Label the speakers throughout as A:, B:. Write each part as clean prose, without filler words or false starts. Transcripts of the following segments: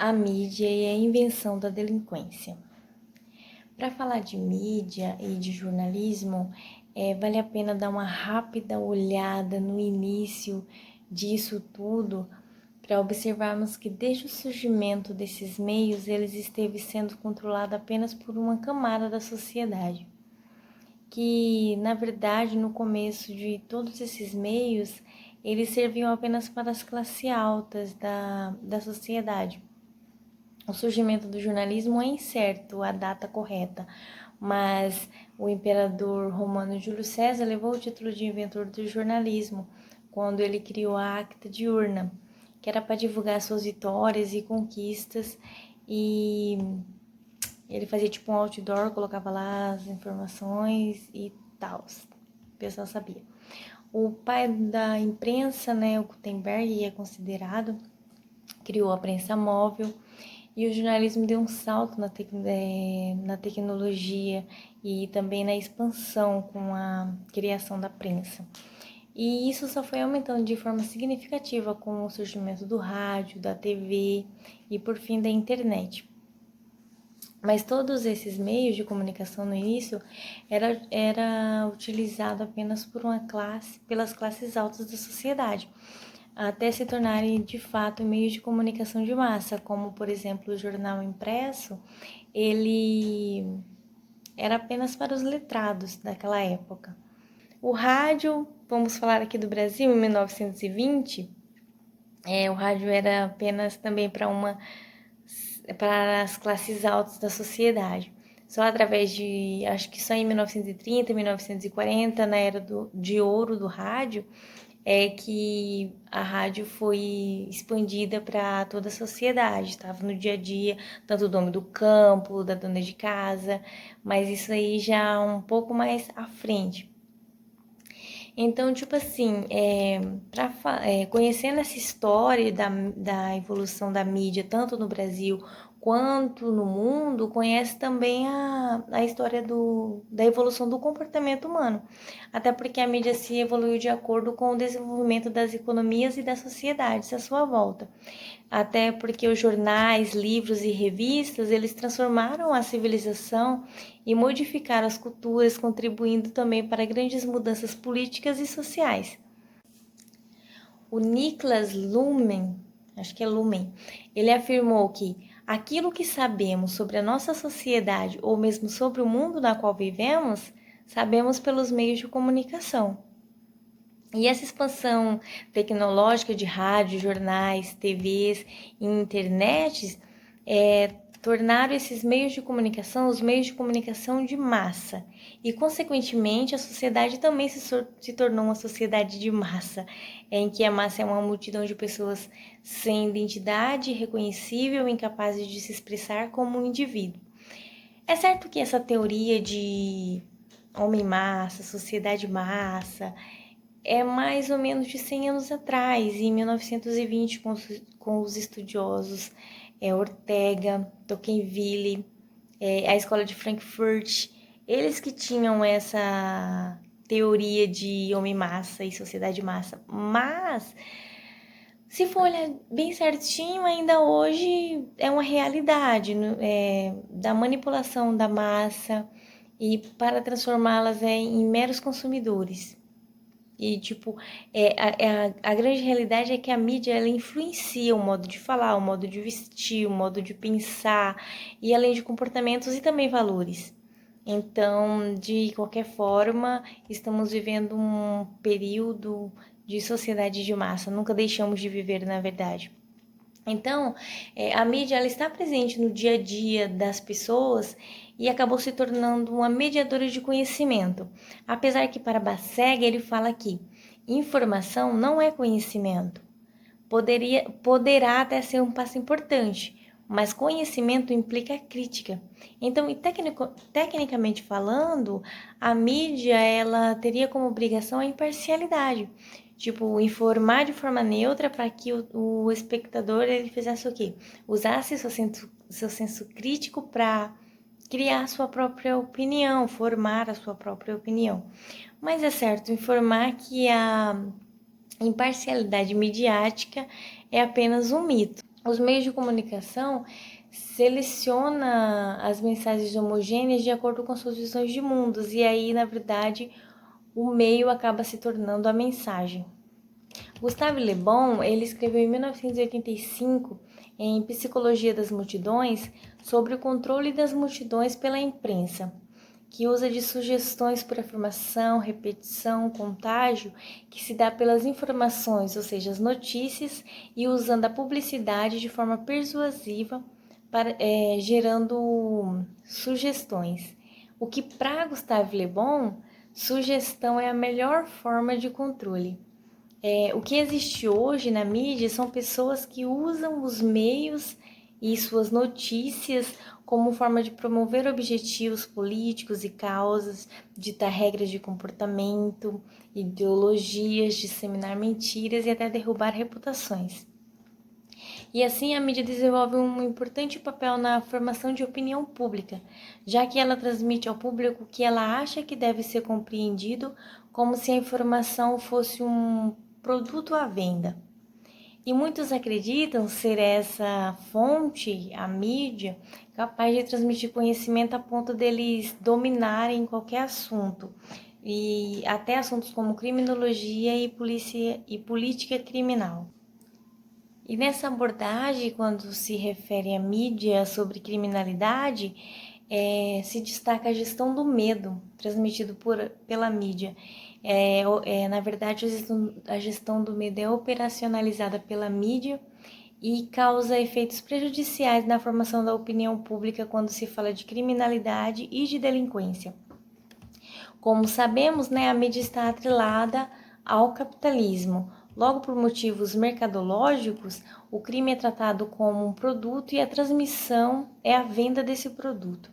A: a mídia e a invenção da delinquência. Para falar de mídia e de jornalismo, vale a pena dar uma rápida olhada no início disso tudo, para observarmos que desde o surgimento desses meios, eles esteve sendo controlado apenas por uma camada da sociedade. Que, na verdade, no começo de todos esses meios, eles serviam apenas para as classes altas da sociedade. O surgimento do jornalismo é incerto a data correta, mas o imperador romano Júlio César levou o título de inventor do jornalismo quando ele criou a Acta Diurna, que era para divulgar suas vitórias e conquistas, e ele fazia tipo um outdoor, colocava lá as informações e tal, o pessoal sabia. O pai da imprensa, o Gutenberg, é considerado, criou a prensa móvel, e o jornalismo deu um salto na tecnologia e também na expansão com a criação da prensa. E isso só foi aumentando de forma significativa com o surgimento do rádio, da TV e, por fim, da internet. Mas todos esses meios de comunicação no início era utilizado apenas por pelas classes altas da sociedade, até se tornarem de fato meios de comunicação de massa, como por exemplo o jornal impresso, ele era apenas para os letrados daquela época. O rádio, vamos falar aqui do Brasil, em 1920, o rádio era apenas também para as classes altas da sociedade. Só através acho que só em 1930, 1940, na era de ouro do rádio, é que a rádio foi expandida para toda a sociedade, estava no dia a dia, tanto do homem do campo, da dona de casa, mas isso aí já um pouco mais à frente. Então, tipo assim, conhecendo essa história da evolução da mídia, tanto no Brasil quanto no mundo, conhece também a história da evolução do comportamento humano. Até porque a mídia se evoluiu de acordo com o desenvolvimento das economias e das sociedades à sua volta. Até porque os jornais, livros e revistas, eles transformaram a civilização e modificaram as culturas, contribuindo também para grandes mudanças políticas e sociais. O Niklas Luhmann, acho que é Luhmann, ele afirmou que aquilo que sabemos sobre a nossa sociedade ou mesmo sobre o mundo na qual vivemos, sabemos pelos meios de comunicação. E essa expansão tecnológica de rádio, jornais, TVs e internet tornaram esses meios de comunicação os meios de comunicação de massa. E, consequentemente, a sociedade também se tornou uma sociedade de massa, em que a massa é uma multidão de pessoas sem identidade, reconhecível, incapazes de se expressar como um indivíduo. É certo que essa teoria de homem-massa, sociedade-massa, é mais ou menos de 100 anos atrás, em 1920, com os estudiosos Ortega, Tocqueville, a Escola de Frankfurt, eles que tinham essa teoria de homem-massa e sociedade-massa. Mas, se for olhar bem certinho, ainda hoje é uma realidade da manipulação da massa e para transformá-las em meros consumidores. E, a grande realidade é que a mídia, ela influencia o modo de falar, o modo de vestir, o modo de pensar, e além de comportamentos e também valores. Então, de qualquer forma, estamos vivendo um período de sociedade de massa, nunca deixamos de viver, na verdade. Então, a mídia, ela está presente no dia a dia das pessoas e acabou se tornando uma mediadora de conhecimento. Apesar que para Basseg ele fala que informação não é conhecimento. Poderá até ser um passo importante, mas conhecimento implica crítica. Então, tecnicamente falando, a mídia, ela teria como obrigação a imparcialidade. Tipo, informar de forma neutra para que o espectador ele fizesse o quê? Usasse seu senso crítico para criar sua própria opinião, formar a sua própria opinião. Mas é certo informar que a imparcialidade midiática é apenas um mito. Os meios de comunicação seleciona as mensagens homogêneas de acordo com suas visões de mundos, e aí, na verdade, o meio acaba se tornando a mensagem. Gustave Le Bon, ele escreveu em 1985, em Psicologia das Multidões, sobre o controle das multidões pela imprensa, que usa de sugestões por afirmação, repetição, contágio, que se dá pelas informações, ou seja, as notícias, e usando a publicidade de forma persuasiva, gerando sugestões. O que para Gustave Le Bon, sugestão é a melhor forma de controle. O que existe hoje na mídia são pessoas que usam os meios e suas notícias como forma de promover objetivos políticos e causas, ditar regras de comportamento, ideologias, disseminar mentiras e até derrubar reputações. E assim a mídia desenvolve um importante papel na formação de opinião pública, já que ela transmite ao público o que ela acha que deve ser compreendido, como se a informação fosse um produto à venda. E muitos acreditam ser essa fonte, a mídia, capaz de transmitir conhecimento a ponto deles dominarem qualquer assunto, e até assuntos como criminologia e política criminal. E nessa abordagem, quando se refere à mídia sobre criminalidade, se destaca a gestão do medo transmitido pela mídia. Na verdade, a gestão do medo é operacionalizada pela mídia e causa efeitos prejudiciais na formação da opinião pública quando se fala de criminalidade e de delinquência. Como sabemos, a mídia está atrelada ao capitalismo. Logo, por motivos mercadológicos, o crime é tratado como um produto e a transmissão é a venda desse produto.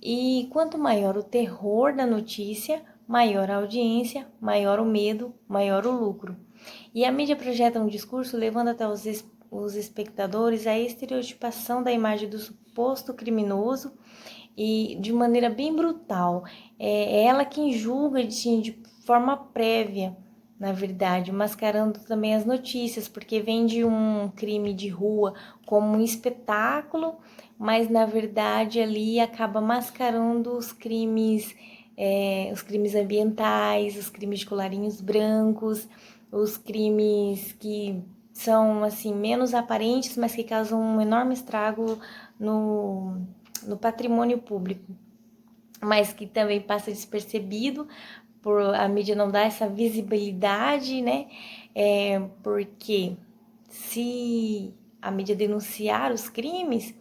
A: E quanto maior o terror da notícia, maior a audiência, maior o medo, maior o lucro. E a mídia projeta um discurso levando até os espectadores a estereotipação da imagem do suposto criminoso e de maneira bem brutal. É ela quem julga de forma prévia, na verdade, mascarando também as notícias, porque vende um crime de rua como um espetáculo, mas na verdade ali acaba mascarando os crimes ambientais, os crimes de colarinhos brancos, os crimes que são assim menos aparentes, mas que causam um enorme estrago no patrimônio público, mas que também passa despercebido por a mídia não dar essa visibilidade, né? Porque se a mídia denunciar os crimes,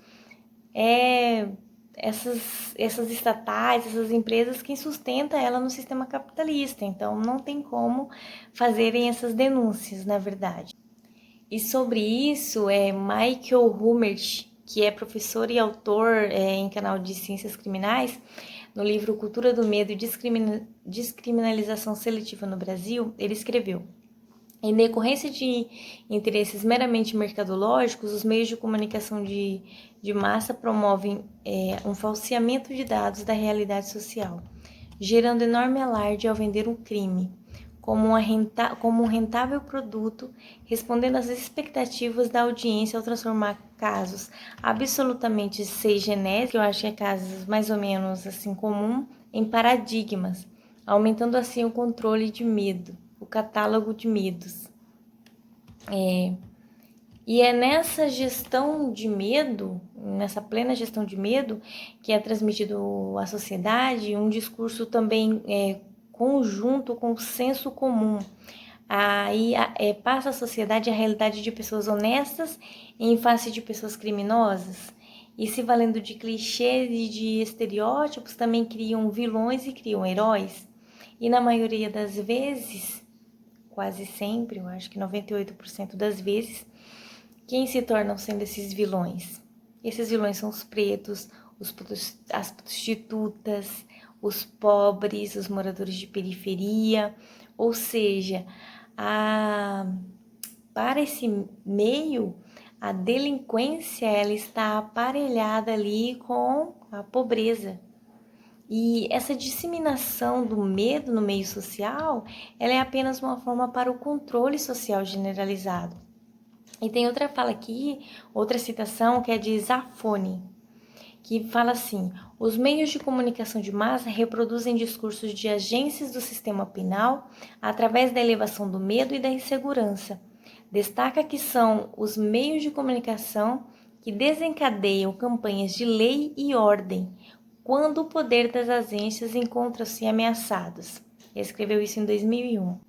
A: essas estatais, essas empresas, quem sustenta ela no sistema capitalista. Então, não tem como fazerem essas denúncias, na verdade. E sobre isso, Michael Hummert, que é professor e autor em canal de Ciências Criminais, no livro Cultura do Medo e Descriminalização Seletiva no Brasil, ele escreveu: em decorrência de interesses meramente mercadológicos, os meios de comunicação de massa promovem um falseamento de dados da realidade social, gerando enorme alarde ao vender um crime como um rentável produto, respondendo às expectativas da audiência ao transformar casos absolutamente genéricos, que eu acho que é casos mais ou menos assim comum, em paradigmas, aumentando assim o controle de medo, o catálogo de medos. E é nessa gestão de medo, nessa plena gestão de medo, que é transmitido à sociedade um discurso também conjunto com o senso comum. Aí passa a sociedade a realidade de pessoas honestas em face de pessoas criminosas. E se valendo de clichês e de estereótipos, também criam vilões e criam heróis. E na maioria das vezes, quase sempre, eu acho que 98% das vezes, quem se tornam sendo esses vilões? Esses vilões são os pretos, as prostitutas, os pobres, os moradores de periferia, ou seja, para esse meio, a delinquência ela está aparelhada ali com a pobreza. E essa disseminação do medo no meio social, ela é apenas uma forma para o controle social generalizado. E tem outra fala aqui, outra citação que é de Zafoni, que fala assim: os meios de comunicação de massa reproduzem discursos de agências do sistema penal através da elevação do medo e da insegurança. Destaca que são os meios de comunicação que desencadeiam campanhas de lei e ordem quando o poder das agências encontra-se ameaçados. Ele escreveu isso em 2001.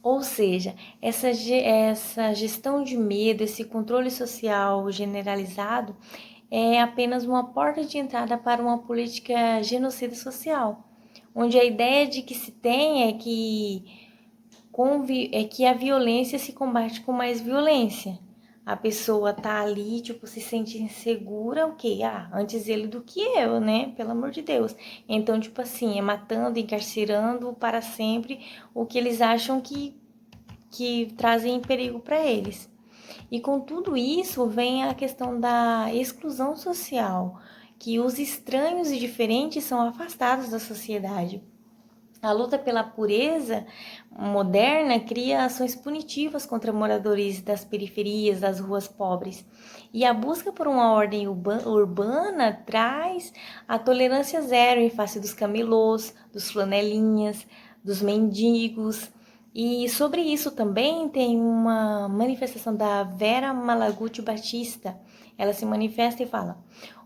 A: Ou seja, essa gestão de medo, esse controle social generalizado é apenas uma porta de entrada para uma política genocida social, onde a ideia de que se tem é que a violência se combate com mais violência. A pessoa tá ali, tipo, se sente insegura, ok, antes ele do que eu, né? Pelo amor de Deus. Então, tipo assim, é matando, encarcerando para sempre o que eles acham que trazem perigo para eles. E com tudo isso vem a questão da exclusão social, que os estranhos e diferentes são afastados da sociedade. A luta pela pureza moderna cria ações punitivas contra moradores das periferias, das ruas pobres. E a busca por uma ordem urbana traz a tolerância zero em face dos camelôs, dos flanelinhas, dos mendigos. E sobre isso também tem uma manifestação da Vera Malaguti Batista. Ela se manifesta e fala: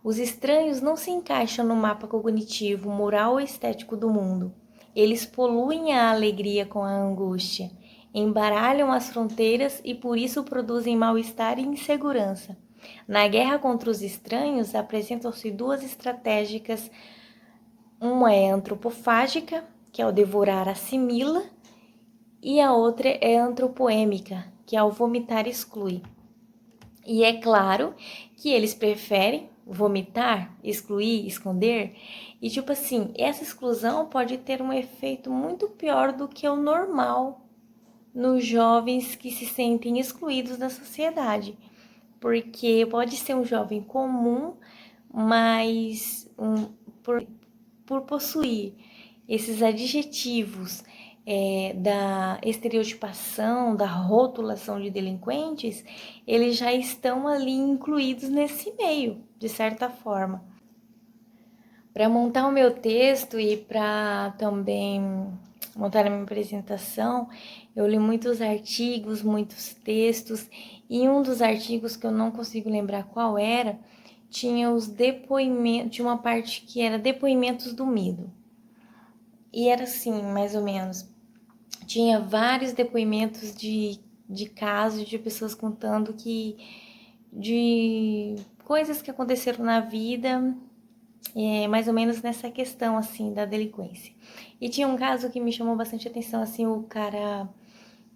A: os estranhos não se encaixam no mapa cognitivo, moral ou estético do mundo. Eles poluem a alegria com a angústia, embaralham as fronteiras e por isso produzem mal-estar e insegurança. Na guerra contra os estranhos, apresentam-se duas estratégias. Uma é antropofágica, que ao devorar assimila, e a outra é antropoêmica, que ao vomitar exclui. E é claro que eles preferem vomitar, excluir, esconder. E tipo assim, essa exclusão pode ter um efeito muito pior do que o normal nos jovens que se sentem excluídos da sociedade. Porque pode ser um jovem comum, mas por possuir esses adjetivos da estereotipação, da rotulação de delinquentes, eles já estão ali incluídos nesse meio, de certa forma. Para montar o meu texto e para também montar a minha apresentação, eu li muitos artigos, muitos textos, e um dos artigos que eu não consigo lembrar qual era, tinha os depoimentos, tinha uma parte que era depoimentos do medo. E era assim, mais ou menos. Tinha vários depoimentos de casos de pessoas contando de coisas que aconteceram na vida, mais ou menos nessa questão assim da delinquência. E tinha um caso que me chamou bastante atenção, assim, o cara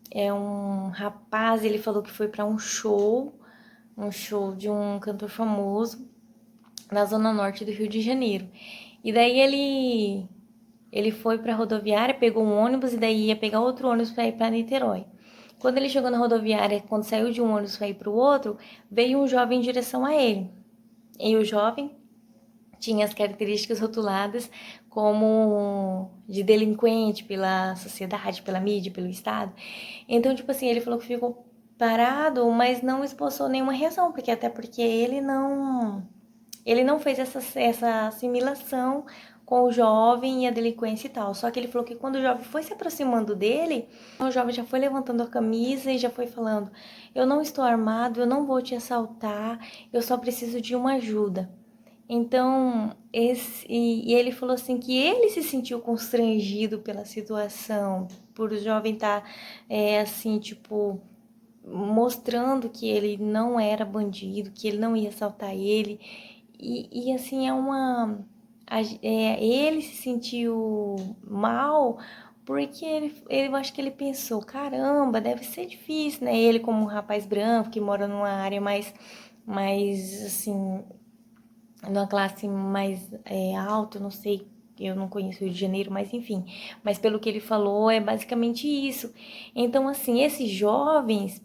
A: é um rapaz, ele falou que foi para um show de um cantor famoso na zona norte do Rio de Janeiro. E daí ele foi para a rodoviária, pegou um ônibus e daí ia pegar outro ônibus para ir para Niterói. Quando ele chegou na rodoviária, quando saiu de um ônibus para ir para o outro, veio um jovem em direção a ele. E o jovem tinha as características rotuladas como de delinquente pela sociedade, pela mídia, pelo Estado. Então, tipo assim, ele falou que ficou parado, mas não esboçou nenhuma reação, até porque ele não fez essa assimilação com o jovem e a delinquência e tal. Só que ele falou que quando o jovem foi se aproximando dele, o jovem já foi levantando a camisa e já foi falando: eu não estou armado, eu não vou te assaltar, eu só preciso de uma ajuda. Então, e ele falou assim que ele se sentiu constrangido pela situação, por o jovem estar, assim, tipo, mostrando que ele não era bandido, que ele não ia assaltar ele. E assim, ele se sentiu mal porque eu acho que ele pensou: caramba, deve ser difícil, né? Ele como um rapaz branco que mora numa área mais assim, numa classe mais alta, não sei, eu não conheço o Rio de Janeiro, mas enfim. Mas pelo que ele falou, é basicamente isso. Então, assim, esses jovens,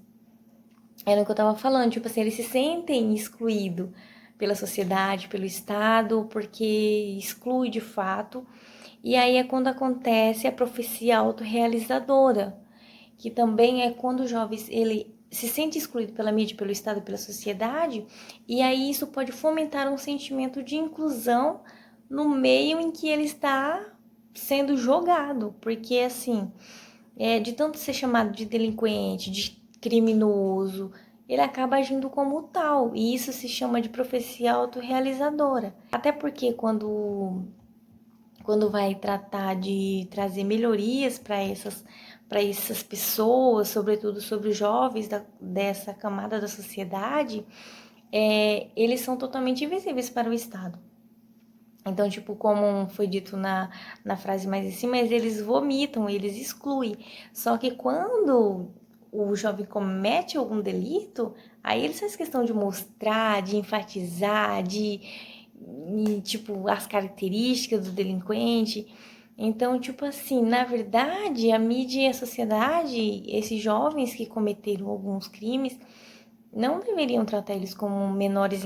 A: era o que eu tava falando, tipo assim, eles se sentem excluídos pela sociedade, pelo Estado, porque exclui de fato. E aí é quando acontece a profecia autorrealizadora, que também é quando o jovem ele se sente excluído pela mídia, pelo Estado, pela sociedade, e aí isso pode fomentar um sentimento de inclusão no meio em que ele está sendo jogado, porque assim, de tanto ser chamado de delinquente, de criminoso, ele acaba agindo como tal, e isso se chama de profecia autorrealizadora. Até porque quando vai tratar de trazer melhorias para essas pessoas, sobretudo sobre os jovens dessa camada da sociedade, eles são totalmente invisíveis para o Estado. Então, tipo, como foi dito na frase mais em cima, eles vomitam, eles excluem. Só que quando o jovem comete algum delito, aí eles fazem questão de mostrar, de enfatizar, tipo, as características do delinquente. Então, tipo assim, na verdade, a mídia e a sociedade, esses jovens que cometeram alguns crimes, não deveriam tratar eles como menores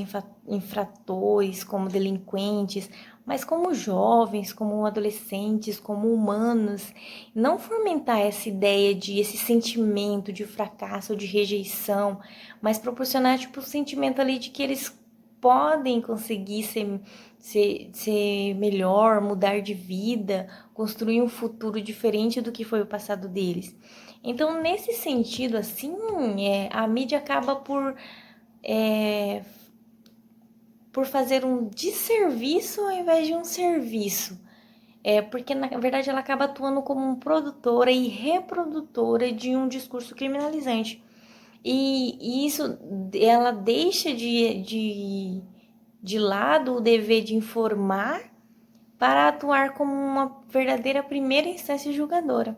A: infratores, como delinquentes, mas como jovens, como adolescentes, como humanos. Não fomentar essa ideia esse sentimento de fracasso, de rejeição, mas proporcionar tipo o sentimento ali de que eles podem conseguir ser melhor, mudar de vida, construir um futuro diferente do que foi o passado deles. Então, nesse sentido, assim, a mídia acaba é, por fazer um desserviço ao invés de um serviço. Porque, na verdade, ela acaba atuando como produtora e reprodutora de um discurso criminalizante. E isso, ela deixa de lado o dever de informar para atuar como uma verdadeira primeira instância julgadora.